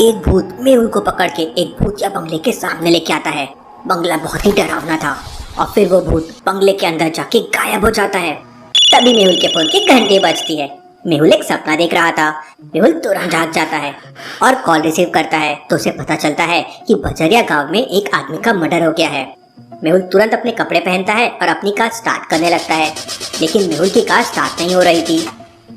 एक भूत मेहुल को पकड़ के एक भूतिया बंगले के सामने लेके आता है। बंगला बहुत ही डरावना था और फिर वो भूत बंगले के अंदर जाके गायब हो जाता है। तभी मेहुल के फोन की घंटी बजती है। मेहुल एक सपना देख रहा था। मेहुल तुरंत जाग जाता है और कॉल रिसीव करता है तो उसे पता चलता है कि बजरिया गांव में एक आदमी का मर्डर हो गया है। मेहुल तुरंत अपने कपड़े पहनता है और अपनी कार स्टार्ट करने लगता है, लेकिन मेहुल की कार स्टार्ट नहीं हो रही थी।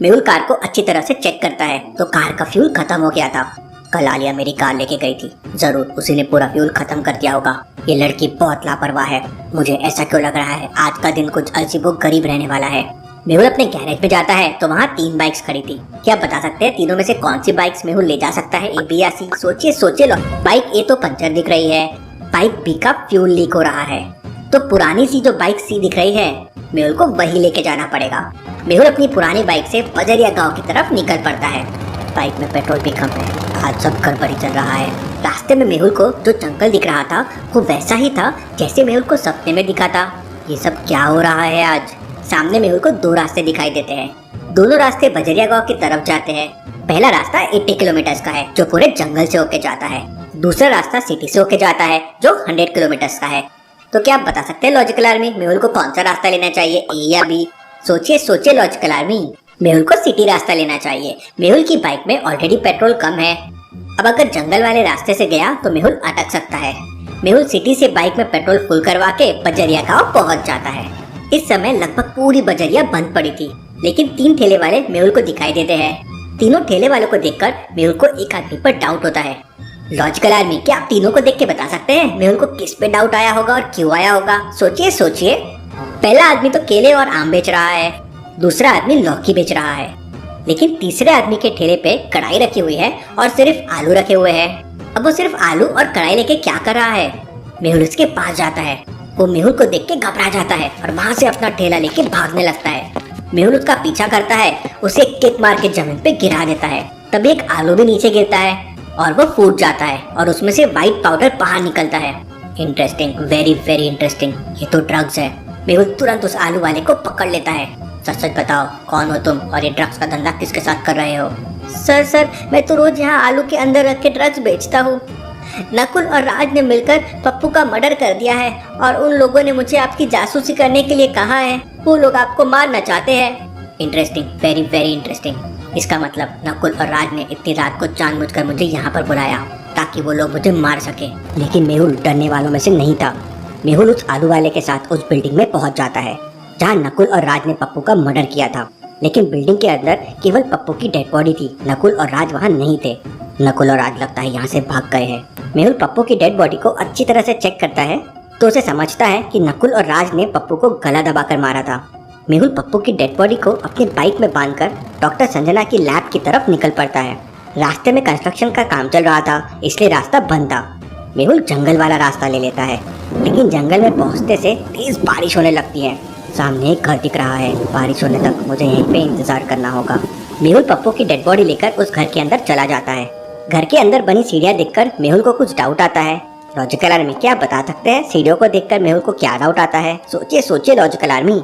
मेहुल कार को अच्छी तरह से चेक करता है तो कार का फ्यूल खत्म हो गया था। कल आलिया मेरी कार लेके गई थी, जरूर उसी ने पूरा फ्यूल खत्म कर दिया होगा। ये लड़की बहुत लापरवाह है। मुझे ऐसा क्यों लग रहा है आज का दिन कुछ अजीबो गरीब रहने वाला है। मेहुल अपने गैरेज में जाता है तो वहाँ 3 बाइक्स खड़ी थी। क्या बता सकते हैं तीनों में से कौन सी बाइक्स मेहुल ले जा सकता है, ए बी या सी? सोचिए लो। बाइक ए तो पंचर दिख रही है, बाइक बी का फ्यूल लीक हो रहा है, तो पुरानी सी जो बाइक सी दिख रही है मेहुल को वही लेके जाना पड़ेगा। मेहुल अपनी पुरानी बाइक से बजरिया गांव की तरफ निकल पड़ता है। बाइक में पेट्रोल भी कम है, आज सब गड़बड़ी चल रहा है। रास्ते में मेहुल को जो जंगल दिख रहा था वो वैसा ही था जैसे मेहुल को सपने में दिखा था। ये सब क्या हो रहा है आज? सामने मेहुल को 2 रास्ते दिखाई देते हैं। दोनों रास्ते बजरिया गांव की तरफ जाते हैं। पहला रास्ता 80 किलोमीटर का है जो पूरे जंगल से होके जाता है। दूसरा रास्ता सिटी से होके जाता है जो 100 किलोमीटर का है। तो क्या आप बता सकते हैं लॉजिकल आर्मी, मेहुल को कौन सा रास्ता लेना चाहिए, ए या बी? सोचिए लॉजिकल आर्मी। मेहुल को सिटी रास्ता लेना चाहिए। मेहुल की बाइक में ऑलरेडी पेट्रोल कम है। अब अगर जंगल वाले रास्ते से गया तो मेहुल अटक सकता है। मेहुल सिटी से बाइक में पेट्रोल फुल करवा के बजरिया गांव पहुंच जाता है। इस समय लगभग पूरी बजरिया बंद पड़ी थी, लेकिन 3 ठेले वाले मेहुल को दिखाई देते हैं। तीनों ठेले वालों को देखकर मेहुल को एक आदमी पर डाउट होता है। लॉजिकल आर्मी, क्या आप तीनों को देख के बता सकते हैं मेहुल को किस पे डाउट आया होगा और क्यों आया होगा? सोचिए। पहला आदमी तो केले और आम बेच रहा है, दूसरा आदमी लौकी बेच रहा है, लेकिन तीसरे आदमी के ठेले पे कढ़ाई रखी हुई है और सिर्फ आलू रखे हुए हैं। अब वो सिर्फ आलू और कढ़ाई लेके क्या कर रहा है? मेहुल उसके पास जाता है। वो मेहुल को देख के घबरा जाता है और वहाँ से अपना ठेला लेके भागने लगता है। मेहुल उसका पीछा करता है, उसे किक मार के जमीन पे गिरा देता है। तभी एक आलू भी नीचे गिरता है और वो फूट जाता है और उसमें से व्हाइट पाउडर बाहर निकलता है। Interesting, very interesting. ये तो ड्रग्स है। मेहुल तुरंत उस आलू वाले को पकड़ लेता है। सच बताओ, कौन हो तुम और ये ड्रग्स का धंधा किसके साथ कर रहे हो? सर, मैं तो रोज यहाँ आलू के अंदर रख के ड्रग्स बेचता हूँ। नकुल और राज ने मिलकर पप्पू का मर्डर कर दिया है और उन लोगों ने मुझे आपकी जासूसी करने के लिए कहा है। वो लोग आपको मारना चाहते हैं। Interesting, very interesting. इसका मतलब नकुल और राज ने इतनी रात को जानबूझकर मुझे यहाँ पर बुलाया ताकि वो लोग मुझे मार सके। लेकिन मेहुल डरने वालों में से नहीं था। मेहुल उस आलू वाले के साथ उस बिल्डिंग में पहुंच जाता है जहाँ नकुल और राज ने पप्पू का मर्डर किया था। लेकिन बिल्डिंग के अंदर केवल पप्पू की डेड बॉडी थी। नकुल और राज वहाँ नहीं थे। नकुल और राज लगता है यहाँ से भाग गए हैं। मेहुल पप्पू की डेड बॉडी को अच्छी तरह से चेक करता है तो उसे समझता है कि नकुल और राज ने पप्पू को गला दबाकर मारा था। मेहुल पप्पू की डेड बॉडी को अपनी बाइक में बांधकर डॉक्टर संजना की लैब की तरफ निकल पड़ता है। रास्ते में कंस्ट्रक्शन का काम चल रहा था, इसलिए रास्ता बंद था। मेहुल जंगल वाला रास्ता ले लेता है, लेकिन जंगल में पहुँचते से तेज बारिश होने लगती है। सामने एक घर दिख रहा है। बारिश होने तक मुझे यहीं पे इंतजार करना होगा। मेहुल पप्पू की डेड बॉडी लेकर उस घर के अंदर चला जाता है। घर के अंदर बनी सीढ़ियाँ देखकर मेहुल को कुछ डाउट आता है। लॉजिकल आर्मी, क्या आप बता सकते हैं सीढ़ियों को देखकर मेहुल को क्या डाउट आता है? सोचिए लॉजिकल आर्मी।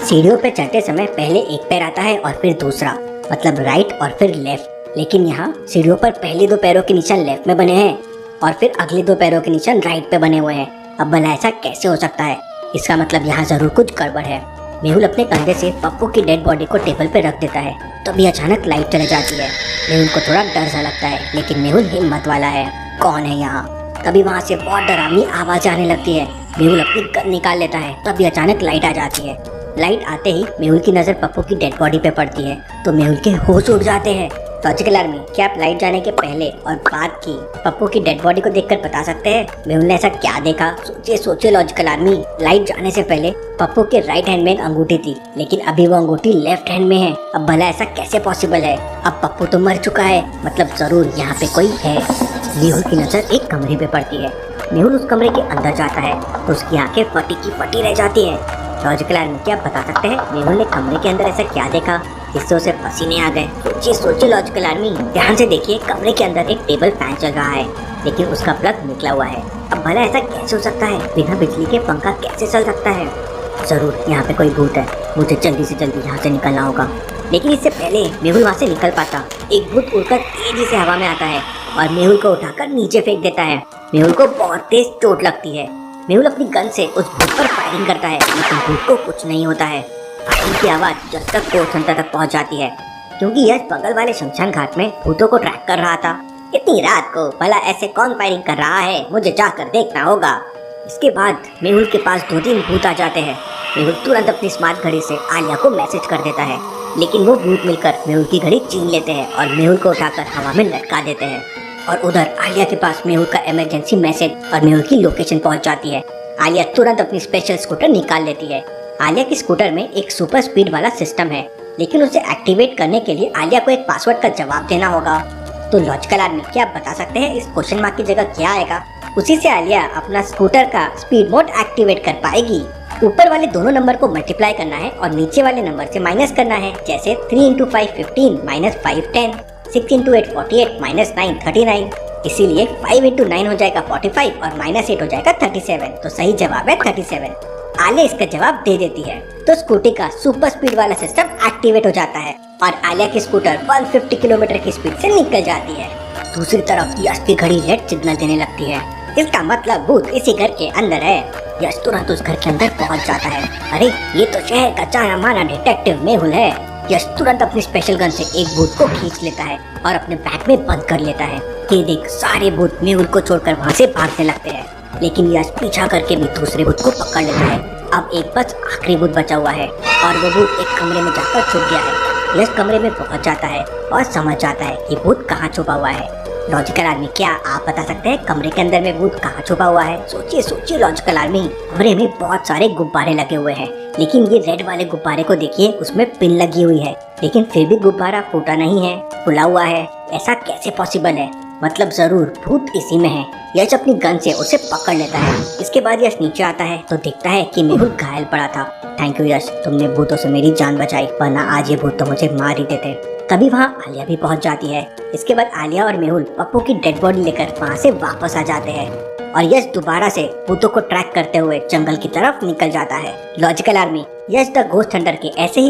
सीढ़ियों पे चढ़ते समय पहले एक पैर आता है और फिर दूसरा, मतलब राइट और फिर लेफ्ट। लेकिन यहाँ सीढ़ियों पर पहले 2 पैरों के निशान लेफ्ट में बने हैं और फिर अगले 2 पैरों के निशान राइट पे बने हुए हैं। अब भला ऐसा कैसे हो सकता है? इसका मतलब यहाँ जरूर कुछ गड़बड़ है। मेहुल अपने कंधे से पप्पू की डेड बॉडी को टेबल पे रख देता है। तभी अचानक लाइट चले जाती है। मेहुल को थोड़ा डर सा लगता है, लेकिन मेहुल हिम्मत वाला है। कौन है यहाँ? तभी वहाँ से बहुत डरावनी आवाज आने लगती है। मेहुल अपनी गन निकाल लेता है। तभी अचानक लाइट आ जाती है। लाइट आते ही मेहुल की नजर पप्पू की डेड बॉडी पे पड़ती है तो मेहुल के होश उड़ जाते हैं। लॉजिकल आर्मी, क्या आप लाइट जाने के पहले और बाद की पप्पू की डेड बॉडी को देखकर बता सकते हैं मेहुल ने ऐसा क्या देखा? सोचिए लॉजिकल आर्मी। लाइट जाने से पहले पप्पू के राइट हैंड में एक अंगूठी थी, लेकिन अभी वो अंगूठी लेफ्ट हैंड में है। अब भला ऐसा कैसे पॉसिबल है? अब पप्पू तो मर चुका है, मतलब जरूर यहाँ पे कोई है। मेहुल की नजर एक कमरे पे पड़ती है। मेहुल उस कमरे के अंदर जाता है तो उसकी आंखें फटी की फटी रह जाती है। लॉजिकल आर्मी, क्या आप बता सकते हैं मेहुल ने कमरे के अंदर ऐसा क्या देखा जिससे उसे पसीने आ गए? सोचिए लॉजिकल आर्मी। ध्यान से देखिए, कमरे के अंदर एक टेबल फैन चल रहा है, लेकिन उसका प्लग निकला हुआ है। अब भला ऐसा कैसे हो सकता है? बिना बिजली के पंखा कैसे चल सकता है? जरूर यहाँ पे कोई भूत है। मुझे जल्दी से जल्दी यहाँ से निकलना होगा। लेकिन इससे पहले मेहुल वहाँ से निकल पाता, एक भूत उड़कर तेजी से हवा में आता है और मेहुल को उठाकर नीचे फेंक देता है। मेहुल को बहुत तेज चोट लगती है। मेहुल अपनी गन से उस भूत पर फायरिंग करता है, लेकिन भूत को कुछ नहीं होता है। फायरिंग की आवाज यश तक कोर्ट सेंटर तक पहुंच जाती है, क्योंकि यश बगल वाले शमशान घाट में भूतों को ट्रैक कर रहा था। इतनी रात को भला ऐसे कौन फायरिंग कर रहा है, मुझे जाकर देखना होगा। इसके बाद मेहुल के पास 2-3 भूत आ जाते हैं। मेहुल तुरंत अपनी स्मार्ट घड़ी से आलिया को मैसेज कर देता है, लेकिन वो भूत मिलकर मेहुल की घड़ी छीन लेते हैं और मेहुल को उठाकर हवा में लटका देते हैं। और उधर आलिया के पास मेहुल का इमरजेंसी मैसेज और मेहुल की लोकेशन पहुंच जाती है। आलिया तुरंत अपनी स्पेशल स्कूटर निकाल लेती है। आलिया की स्कूटर में एक सुपर स्पीड वाला सिस्टम है, लेकिन उसे एक्टिवेट करने के लिए आलिया को एक पासवर्ड का जवाब देना होगा। तो लॉजिकल आदमी, क्या आप बता सकते हैं इस क्वेश्चन मार्क की जगह क्या आएगा? उसी से आलिया अपना स्कूटर का स्पीड मोड एक्टिवेट कर पाएगी। ऊपर वाले दोनों नंबर को मल्टीप्लाई करना है और नीचे वाले नंबर से माइनस करना है, जैसे 3 × 5 15 - 5 10, 6 × 8 48 - 9 39। इसीलिए 5 × 9 हो जाएगा 45 और -8 हो जाएगा 37। तो सही जवाब है 37। आलिया इसका जवाब दे देती है, तो स्कूटी का सुपर स्पीड वाला सिस्टम एक्टिवेट हो जाता है और आलिया की स्कूटर 150 किलोमीटर की स्पीड से निकल जाती है। दूसरी तरफ यश की घड़ी रेड सिग्नल देने लगती है। इसका मतलब भूत इसी घर के अंदर है। यश तुरंत उस घर के अंदर पहुंच जाता है। अरे ये तो शहर का जाना माना डिटेक्टिव मेहुल है। यश तुरंत अपनी स्पेशल गन से एक भूत को खींच लेता है और अपने बैग में बंद कर लेता है। ये देख सारे भूत मेहुल को छोड़कर वहाँ से भागने लगते हैं, लेकिन यश पीछा करके भी दूसरे भूत को पकड़ लेता है। अब एक बस आखिरी भूत बचा हुआ है और वो भूत एक कमरे में जाकर छुप गया है। यश कमरे में पहुंच जाता है और समझ जाता है कि भूत कहाँ छुपा हुआ है। लॉजिकल आदमी, क्या आप बता सकते हैं कमरे के अंदर में भूत कहाँ छुपा हुआ है? सोचिए सोचिए लॉजिकल आदमी। कमरे में बहुत सारे गुब्बारे लगे हुए हैं, लेकिन ये रेड वाले गुब्बारे को देखिए, उसमें पिन लगी हुई है, लेकिन फिर भी गुब्बारा फूटा नहीं है, खुला हुआ है। ऐसा कैसे पॉसिबल है? मतलब जरूर भूत इसी में है। यश अपनी गन से उसे पकड़ लेता है। इसके बाद यश नीचे आता है तो देखता है कि मेहुल घायल पड़ा था। थैंक यू यश, तुमने भूतों से मेरी जान बचाई, वरना आज ये भूत तो मुझे मार ही देते। तभी वहाँ आलिया भी पहुँच जाती है। इसके बाद आलिया और मेहुल पप्पू की डेड बॉडी लेकर वहाँ से वापस आ जाते हैं और यश दोबारा से भूतों को ट्रैक करते हुए जंगल की तरफ निकल जाता है। Logical army, Yash the ghost Hunter के ऐसे ही